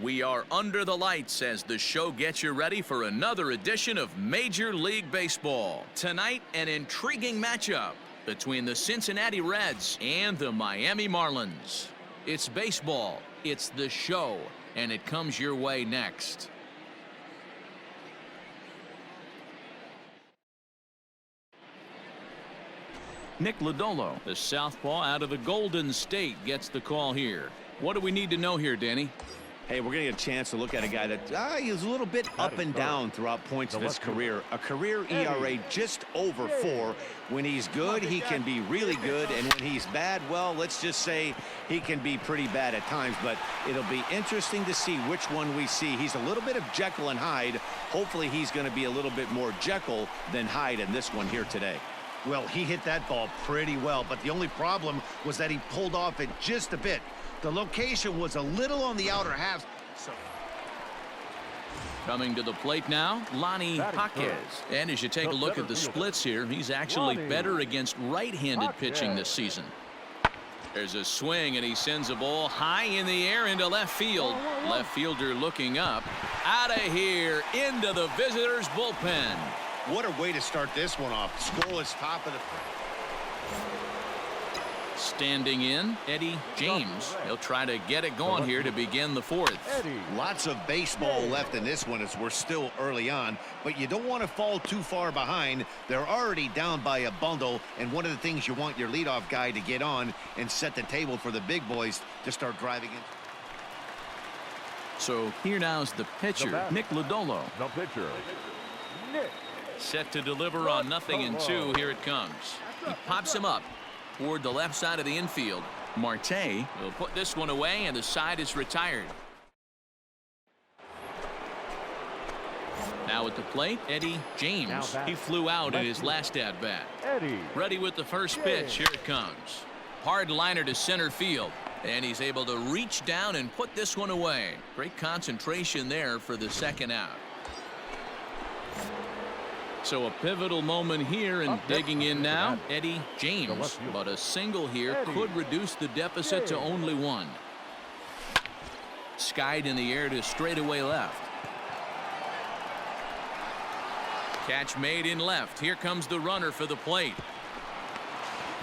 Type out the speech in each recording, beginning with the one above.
We are under the lights as the show gets you ready for another edition of Major League Baseball. Tonight, an intriguing matchup between the Cincinnati Reds and the Miami Marlins. It's baseball, it's the show, and it comes your way next. Nick Lodolo, the southpaw out of the Golden State, gets the call here. What do we need to know here, Danny? Hey, we're going to get a chance to look at a guy that he's a little bit up and down throughout points of his career. A career ERA just over 4. When he's good, he can be really good. And when he's bad, well, let's just say he can be pretty bad at times. But it'll be interesting to see which one we see. He's a little bit of Jekyll and Hyde. Hopefully he's going to be a little bit more Jekyll than Hyde in this one here today. Well, he hit that ball pretty well, but the only problem was that he pulled off it just a bit. The location was a little on the outer half. Coming to the plate now, Lonnie Jaquez. And as you take a look at the splits here, he's actually better against right-handed pitching this season. There's a swing, and he sends a ball high in the air into left field. Left fielder looking up. Out of here, into the visitors' bullpen. What a way to start this one off. Scoreless top of the... Standing in, Eddie James. He'll try to get it going here to begin the fourth. Lots of baseball left in this one as we're still early on, but you don't want to fall too far behind. They're already down by a bundle, and one of the things you want your leadoff guy to get on and set the table for the big boys to start driving in. So here now is the pitcher, Nick Lodolo. The pitcher, Nick. Set to deliver on 0-2. Here it comes. He pops him up toward the left side of the infield. Marte will put this one away, and the side is retired. Now at the plate, Eddie James. He flew out in his last at-bat. Ready with the first pitch. Here it comes. Hard liner to center field. And he's able to reach down and put this one away. Great concentration there for the second out. So a pivotal moment here, and digging in now, Eddie James. But a single here could reduce the deficit to only 1. Skied in the air to straightaway left. Catch made in left. Here comes the runner for the plate.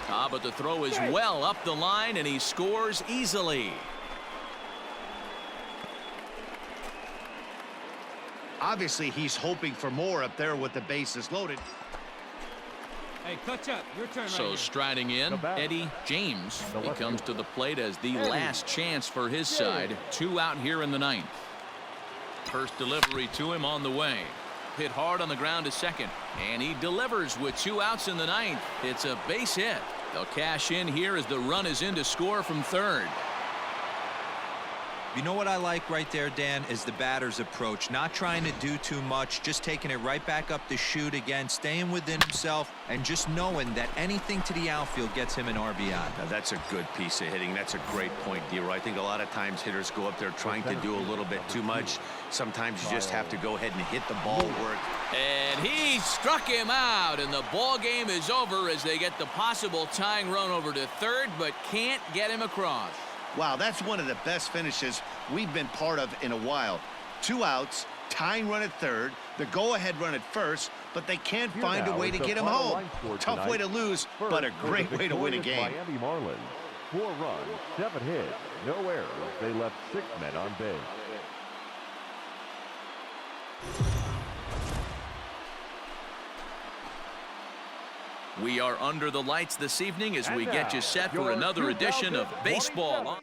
But the throw is well up the line, and he scores easily. Obviously, he's hoping for more up there with the bases loaded. Hey, catch up. Your turn. So striding in, Eddie James. He comes to the plate as the last chance for his side. 2 out here in the 9th. First delivery to him on the way. Hit hard on the ground to second. And he delivers with 2 outs in the 9th. It's a base hit. They'll cash in here as the run is in to score from third. You know what I like right there, Dan, is the batter's approach. Not trying to do too much, just taking it right back up the chute again, staying within himself, and just knowing that anything to the outfield gets him an RBI. Now, that's a good piece of hitting. That's a great point, D-Roy. I think a lot of times hitters go up there trying to do a little bit too much. Sometimes you just have to go ahead and hit the ball work. And he struck him out, and the ball game is over as they get the possible tying run over to third, but can't get him across. Wow, that's one of the best finishes we've been part of in a while. 2 outs, tying run at third, the go-ahead run at first, but they can't find a way to get him home. Tough way to lose, but a great way to win a game. Miami Marlins, 4 runs, 7 hits, no errors. They left 6 men on base. We are under the lights this evening as we get you set for another edition of Baseball.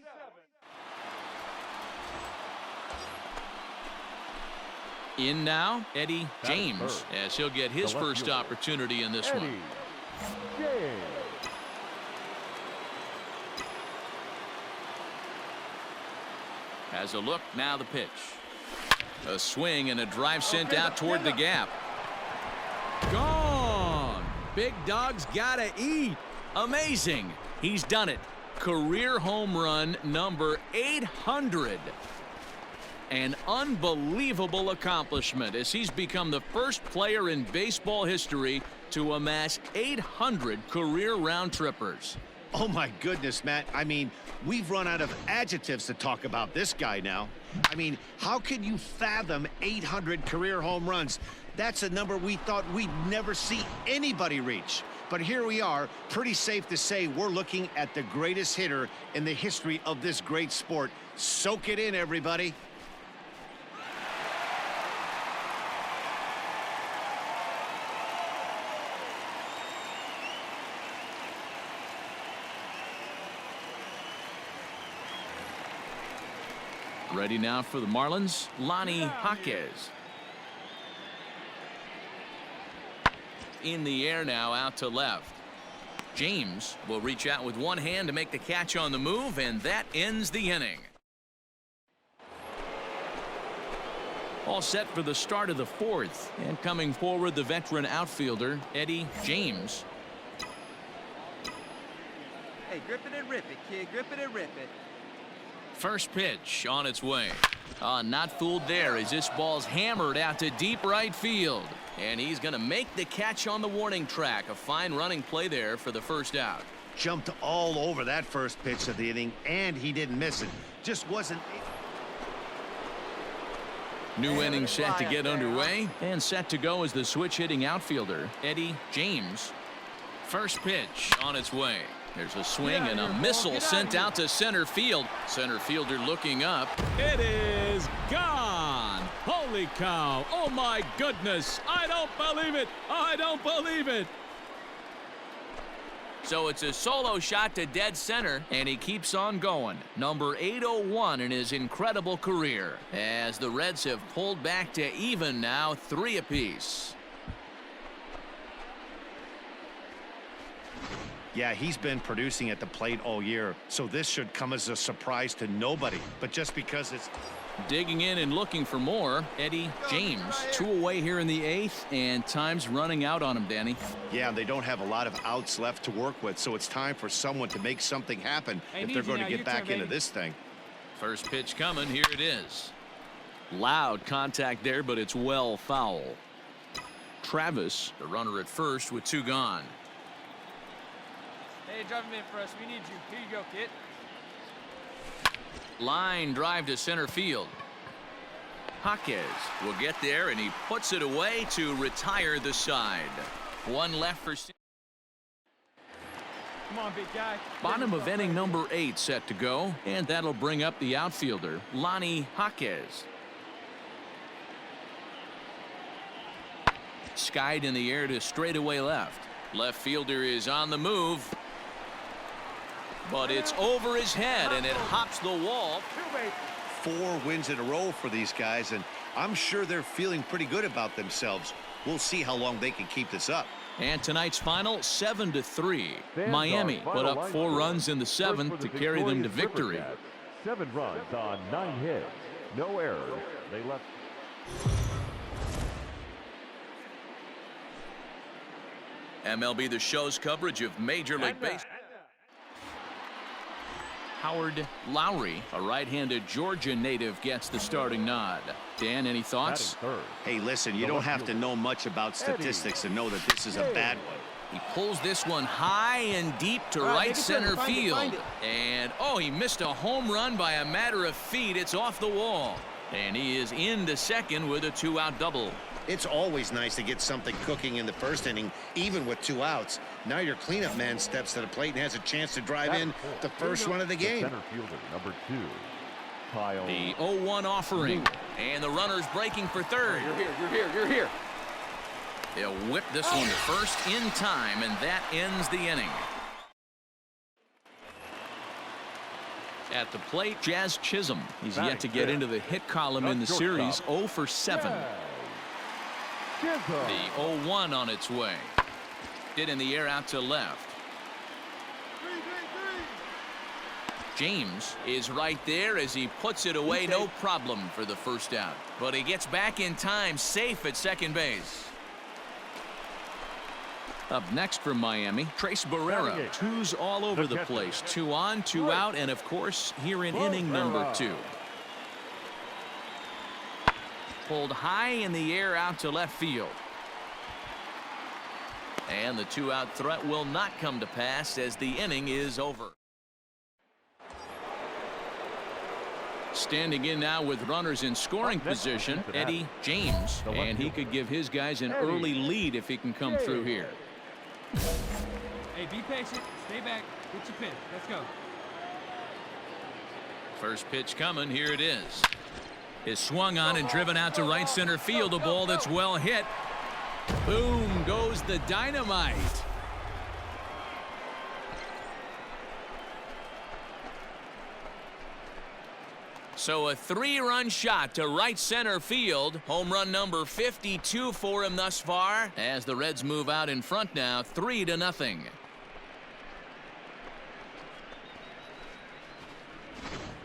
In now, Eddie James, as he'll get his first opportunity in this one. Has a look, now the pitch. A swing and a drive sent out toward the gap. Gone! Big dog's gotta eat. Amazing. He's done it. Career home run number 800. An unbelievable accomplishment as he's become the first player in baseball history to amass 800 career round trippers. Oh, my goodness, Matt. I mean, we've run out of adjectives to talk about this guy now. I mean, how can you fathom 800 career home runs? That's a number we thought we'd never see anybody reach. But here we are, pretty safe to say we're looking at the greatest hitter in the history of this great sport. Soak it in, everybody. Ready now for the Marlins, Lonnie Jaquez. In the air now, out to left. James will reach out with one hand to make the catch on the move, and that ends the inning. All set for the start of the fourth. And coming forward, the veteran outfielder, Eddie James. Hey, grip it and rip it, kid. Grip it and rip it. First pitch on its way. Not fooled there as this ball's hammered out to deep right field. And he's going to make the catch on the warning track. A fine running play there for the first out. Jumped all over that first pitch of the inning, and he didn't miss it. Just wasn't. New inning set to get underway, and set to go as the switch-hitting outfielder, Eddie James. First pitch on its way. There's a swing and a missile sent out to center field. Center fielder looking up. It is gone. Holy cow. Oh, my goodness. I don't believe it. I don't believe it. So it's a solo shot to dead center, and he keeps on going. Number 801 in his incredible career, as the Reds have pulled back to even now, 3 apiece. Yeah, he's been producing at the plate all year, so this should come as a surprise to nobody. But just because it's digging in and looking for more, Eddie James. 2 away here in the 8th, and time's running out on him, Danny. Yeah, they don't have a lot of outs left to work with, so it's time for someone to make something happen if they're going to get back into this thing. First pitch coming. Here it is. Loud contact there, but it's well foul. Travis, the runner at first with 2 gone. Hey, drive him in for us. We need you. Here you go, kid. Line drive to center field. Jaquez will get there, and he puts it away to retire the side. 1 left for. Come on, big guy. Bottom of inning number 8 set to go, and that'll bring up the outfielder, Lonnie Jaquez. Skied in the air to straightaway left. Left fielder is on the move. But it's over his head, and it hops the wall. 4 wins in a row for these guys, and I'm sure they're feeling pretty good about themselves. We'll see how long they can keep this up. And tonight's final, 7-3. Miami put up 4 runs in the 7th to carry them to victory. 7 runs on 9 hits. No errors. They left. MLB The Show's coverage of Major League Baseball. Howard Lowry, a right-handed Georgia native, gets the starting nod. Dan, any thoughts? Hey, listen, you don't have to know much about statistics to know that this is a bad one. He pulls this one high and deep to right center field. And, oh, he missed a home run by a matter of feet. It's off the wall. And he is into second with a 2-out double. It's always nice to get something cooking in the first inning, even with 2 outs. Now your cleanup man steps to the plate and has a chance to drive in the first run of the game. Center fielder, number 2, Kyle. The 0-1 offering, and the runner's breaking for third. You're here. They'll whip this one to first in time, and that ends the inning. At the plate, Jazz Chisholm. He's yet to get into the hit column in the series, 0 for 7. The 0-1 on its way. Hit in the air out to left. James is right there as he puts it away. No problem for the first out. But he gets back in time, safe at second base. Up next from Miami, Trace Barrera. 2s all over the place. 2 on, 2 out, and of course, here in inning number 2. Pulled high in the air out to left field. And the two-out threat will not come to pass as the inning is over. Standing in now with runners in scoring position, Eddie James, and he could give his guys an early lead if he can come through here. Hey, be patient. Stay back. Get your pitch. Let's go. First pitch coming. Here it is. Is swung on and driven out to right center field. A ball that's well hit. Boom goes the dynamite. So a 3-run shot to right center field. Home run number 52 for him thus far as the Reds move out in front now 3-0.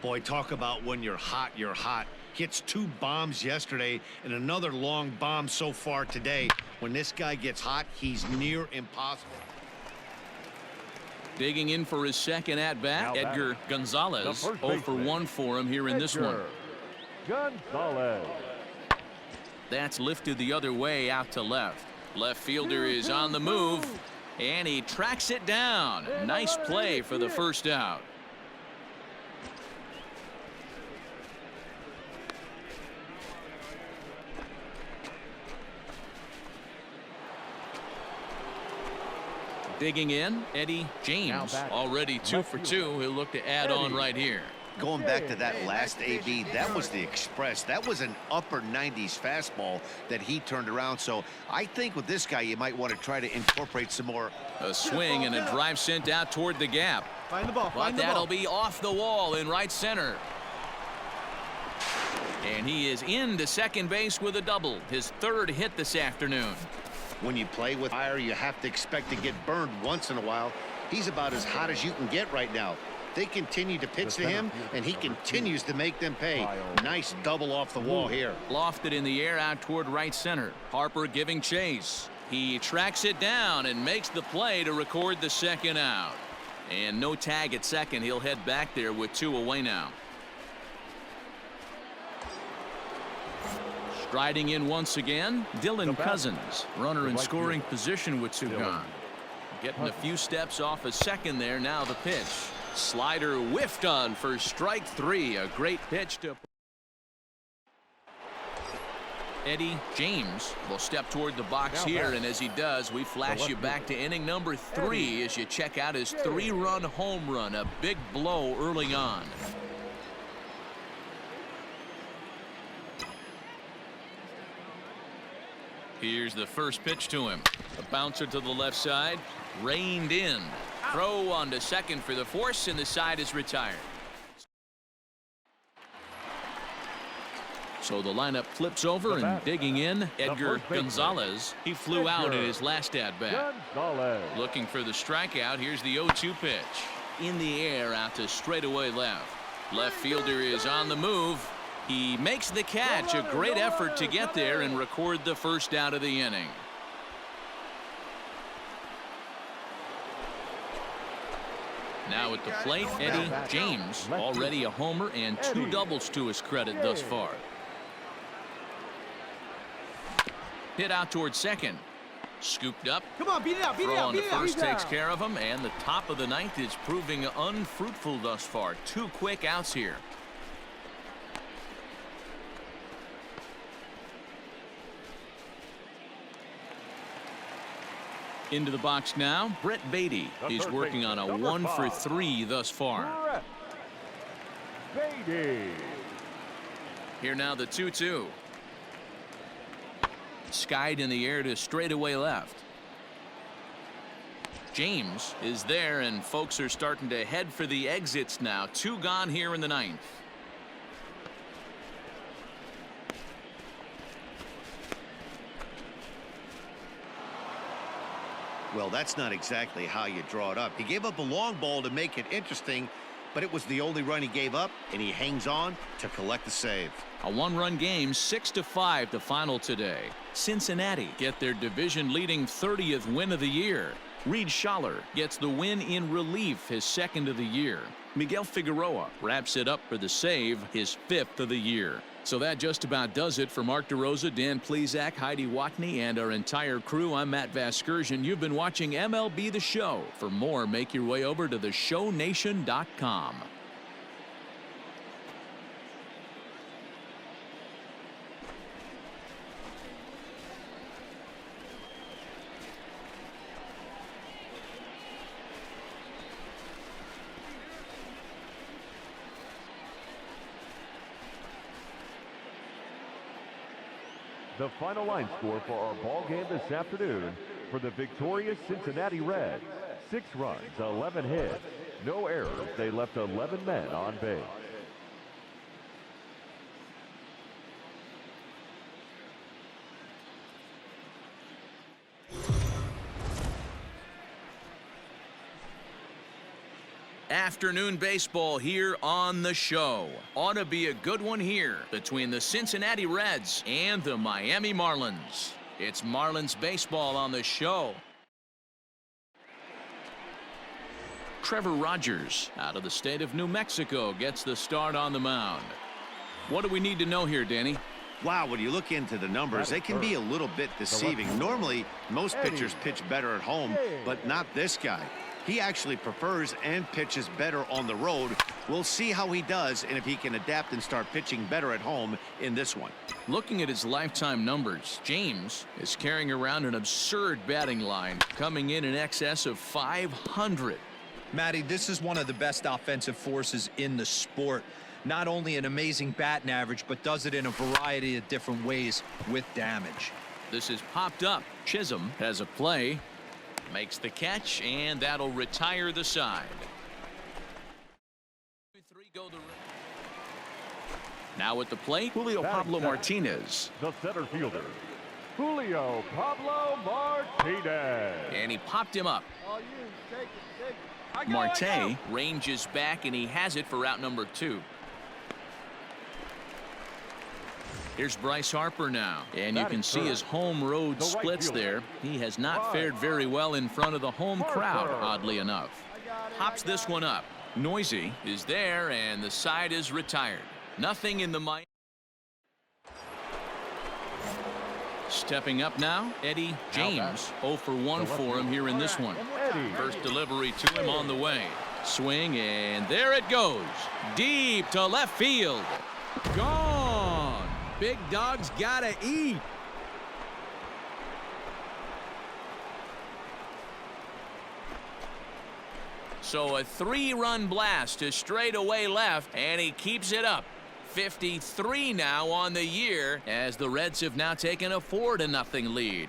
Boy, talk about when you're hot, you're hot. Gets 2 bombs yesterday and another long bomb so far today. When this guy gets hot, he's near impossible. Digging in for his second at-bat, Edgar Gonzalez. 0 for 1 for him here in this one. Gonzalez. That's lifted the other way out to left. Left fielder is on the move, and he tracks it down. Nice play for the first out. Digging in, Eddie James, already 2 for 2. He'll look to add on right here. Going back to that last AB, that was the express. That was an upper 90s fastball that he turned around. So I think with this guy, you might want to try to incorporate some more. A swing and a drive sent out toward the gap. Find the ball. But that'll be off the wall in right center. And he is into second base with a double. His 3rd hit this afternoon. When you play with fire, you have to expect to get burned once in a while. He's about as hot as you can get right now. They continue to pitch to him, and he continues to make them pay. Nice double off the wall here. Lofted in the air out toward right center. Harper giving chase. He tracks it down and makes the play to record the second out. And no tag at second. He'll head back there with 2 away now. Striding in once again, Dylan Cousins. Runner in scoring position with 2 gone. Getting a few steps off a second there. Now the pitch. Slider whiffed on for strike 3. A great pitch to Eddie James will step toward the box here, and as he does, we flash you back to inning number 3 as you check out his 3-run home run. A big blow early on. Here's the first pitch to him. A bouncer to the left side. Reined in. Throw on to second for the force, and the side is retired. So the lineup flips over, and digging in, Edgar Gonzalez. He flew out in his last at-bat. Looking for the strikeout. Here's the 0-2 pitch. In the air out to straightaway left. Left fielder is on the move. He makes the catch. A great effort to get there and record the first out of the inning. Now at the plate, Eddie James. Already a homer and 2 doubles to his credit thus far. Hit out towards second. Scooped up. Come on, beat it out, beat it Throw out, on beat to it out. first takes care of him, and the top of the 9th is proving unfruitful thus far. 2 quick outs here. Into the box now, Brett Beatty. He's working on a 1 for 3 thus far. Beatty. Here now the 2-2. Skied in the air to straightaway left. James is there, and folks are starting to head for the exits now. 2 gone here in the 9th. Well, that's not exactly how you draw it up. He gave up a long ball to make it interesting, but it was the only run he gave up, and he hangs on to collect the save. A 1-run game, 6-5 the final today. Cincinnati get their division-leading 30th win of the year. Reed Schaller gets the win in relief, his 2nd of the year. Miguel Figueroa wraps it up for the save, his 5th of the year. So that just about does it for Mark DeRosa, Dan Plesac, Heidi Watney, and our entire crew. I'm Matt Vasgersian. You've been watching MLB The Show. For more, make your way over to theshownation.com. The final line score for our ball game this afternoon for the victorious Cincinnati Reds. 6 runs, 11 hits, no errors. They left 11 men on base. Afternoon baseball here on the show. Ought to be a good one here between the Cincinnati Reds and the Miami Marlins. It's Marlins baseball on the show. Trevor Rogers out of the state of New Mexico gets the start on the mound. What do we need to know here, Danny? Wow, when you look into the numbers, they can be a little bit deceiving. Normally, most pitchers pitch better at home, but not this guy. He actually prefers and pitches better on the road. We'll see how he does and if he can adapt and start pitching better at home in this one. Looking at his lifetime numbers, James is carrying around an absurd batting line, coming in excess of 500. Matty, this is one of the best offensive forces in the sport. Not only an amazing batting average, but does it in a variety of different ways with damage. This is popped up. Chisholm has a play. Makes the catch, and that'll retire the side. Now at the plate, Julio Pablo Martinez. The center fielder, Julio Pablo Martinez. And he popped him up. Marte ranges back, and he has it for out number 2. Here's Bryce Harper now, and you can see his home road splits there. He has not fared very well in front of the home crowd, oddly enough. Pops this one up. Noisy is there, and the side is retired. Nothing in the Miami. Stepping up now, Eddie James. 0 for 1 for him here in this one. First delivery to him on the way. Swing, and there it goes. Deep to left field. Gone. Big dog's gotta eat. So a 3-run blast to straightaway left, and he keeps it up. 53 now on the year as the Reds have now taken a 4-0 lead.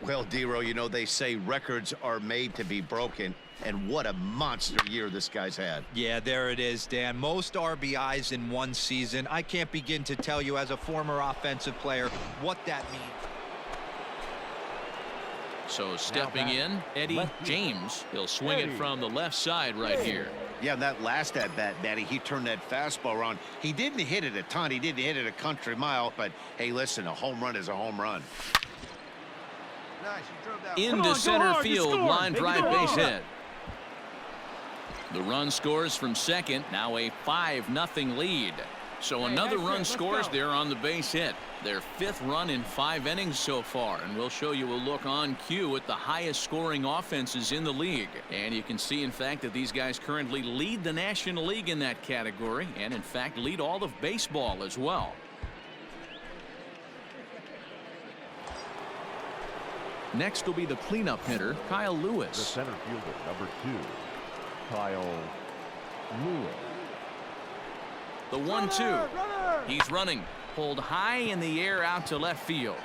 Well, Dero, you know, they say records are made to be broken, and what a monster year this guy's had. Yeah, there it is, Dan. Most RBIs in one season. I can't begin to tell you as a former offensive player what that means. So stepping in, Eddie James. He'll swing it from the left side right here. Yeah, that last at-bat, Daddy, he turned that fastball around. He didn't hit it a ton. He didn't hit it a country mile, but hey, listen, a home run is a home run. Into center field, line drive base hit. The run scores from second, now a 5-0 lead. So another run scores there on the base hit. Their 5th run in 5 innings so far, and we'll show you a look on cue at the highest scoring offenses in the league. And you can see, in fact, that these guys currently lead the National League in that category, and in fact lead all of baseball as well. Next will be the cleanup hitter, Kyle The Lewis. center fielder, number 2, Kyle Lewis. The 1-2. He's running. Pulled high in the air out to left field.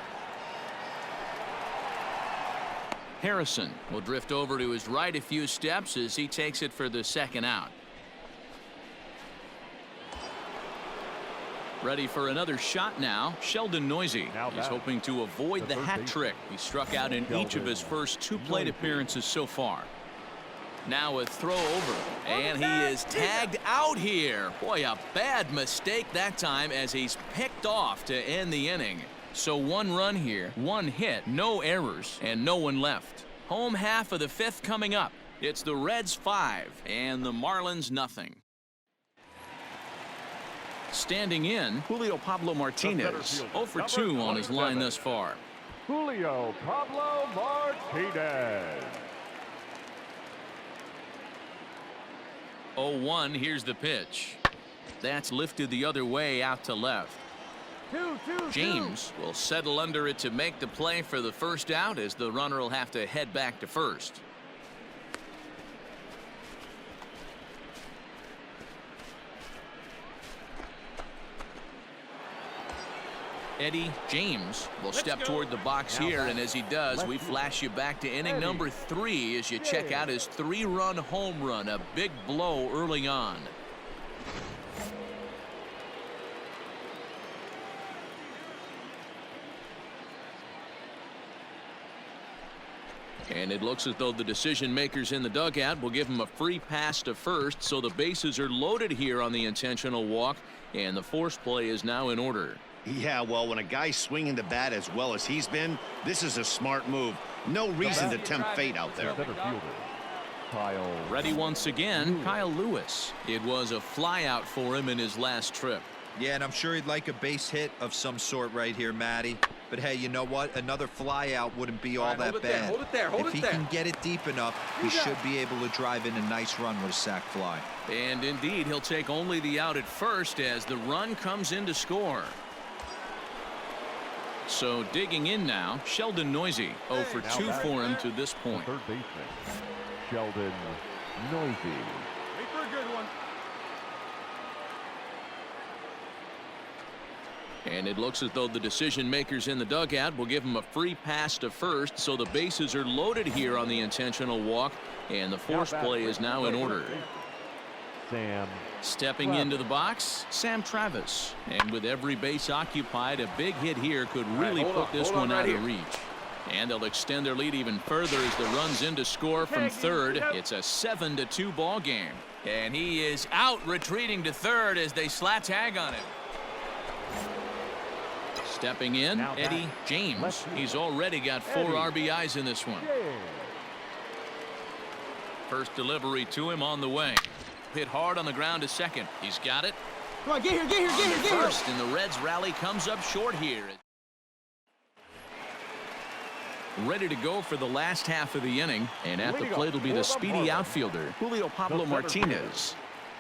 Harrison will drift over to his right a few steps as he takes it for the second out. Ready for another shot now, Sheldon Noisy. He's hoping to avoid the hat trick. He struck out in each of his first 2 plate appearances so far. Now a throw over, and he is tagged out here. Boy, a bad mistake that time as he's picked off to end the inning. So 1 run here, 1 hit, no errors, and no one left. Home half of the 5th coming up. It's the Reds 5 and the Marlins nothing. Standing in, Julio Pablo Martinez, 0 for 2 on his line thus far. Julio Pablo Martinez. 0-1, here's the pitch. That's lifted the other way out to left. James will settle under it to make the play for the first out, as the runner will have to head back to first. Eddie James will step toward the box here, and as he does, we flash you back to inning number 3 as you check out his 3-run home run, a big blow early on. And it looks as though the decision makers in the dugout will give him a free pass to first, so the bases are loaded here on the intentional walk, and the force play is now in order. Yeah, well, when a guy's swinging the bat as well as he's been, this is a smart move. No reason to tempt fate out there. Ready once again, Kyle Lewis. It was a fly out for him in his last trip. Yeah, and I'm sure he'd like a base hit of some sort right here, Matty. But hey, you know what? Another fly out wouldn't be all that bad. If he can get it deep enough, he should be able to drive in a nice run with a sac fly. And indeed, he'll take only the out at first as the run comes in to score. So digging in now, Sheldon Noisy, 0 for 2 for him to this point. Third baseman, Sheldon Noisy. Wait for a good one. And it looks as though the decision makers in the dugout will give him a free pass to first, so the bases are loaded here on the intentional walk, and the force play is now in order. Sam Stepping into the box, Sam Travis. And with every base occupied, a big hit here could really put this one out of reach. And they'll extend their lead even further as the run's in to score from third. It's a 7-2 ball game. And he is out retreating to third as they slat tag on him. Stepping in, Eddie James. He's already got 4 RBIs in this one. First delivery to him on the way. Hit hard on the ground to second. He's got it. Come on, get here, get here, get here, get here. First, and the Reds rally comes up short here. Ready to go for the last half of the inning, and at the plate will be the speedy outfielder, Julio Pablo Martinez.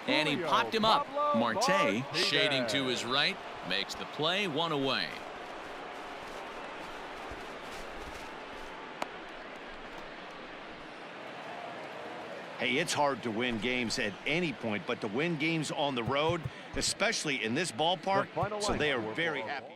And he popped him up. Marte, shading to his right, makes the play, 1 away. Hey, it's hard to win games at any point, but to win games on the road, especially in this ballpark, so they are very happy.